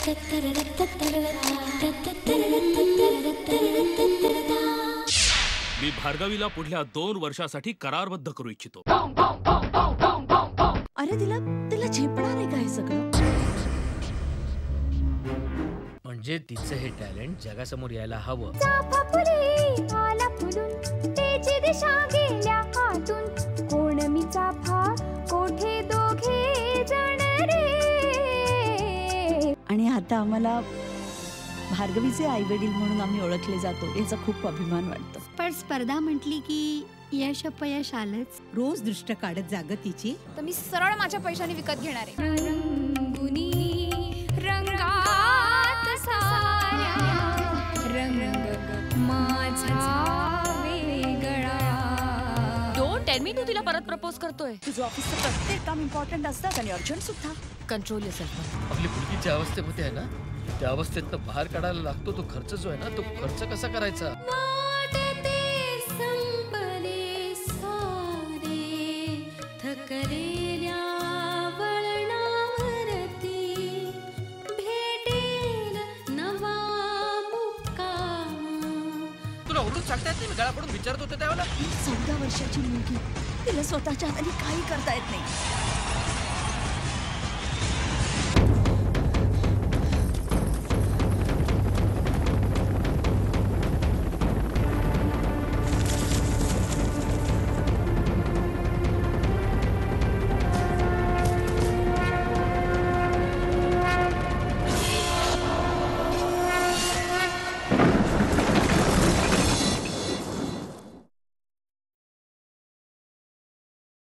मी भार्गवीला पुढल्या 2 वर्षासाठी करारबद्ध करू इच्छितो. अरे तिला तिला झेपणार आहे का हे सगळं? म्हणजे तिचं हे टॅलेंट जगासमोर यायला हवं. कोण मी चाफा कोठे दोघे जण रे. आणि आता आम्हाला भार्गवीचे आई वडील म्हणून आम्ही ओळखले जातो याचा खूप अभिमान वाटतो. पण स्पर्धा म्हटली की यश अपयश आलंच. रोज दृष्ट काढत जागतिची तर मी सरळ माझ्या पैशाने विकत घेणार आहे. रंगुनी रंगात साऱ्या रंग माझा वेगळा. डोंट टेल मी तू तिला परत प्रपोज करतोय. तुझं ऑफिसचं प्रत्येक काम इम्पॉर्टंट असतात आणि अर्जंट सुद्धा. Control yourself. आपली मुलगीच्या अवस्थेमध्ये आहे ना, त्या अवस्थेतनं बाहेर काढायला लागतो तो खर्च जो आहे ना, तो खर्च कसा करायचा. संपले सारे थकलेल्या वळणावरती भेटेल नवा मुक्काम. तुला ओरडून सांगता येत नाही, मी गळा पडून विचारत होते त्यावेळेला. 14 वर्षाची मुलगी, तिला स्वतःच्या हाताने काही करता येत नाही.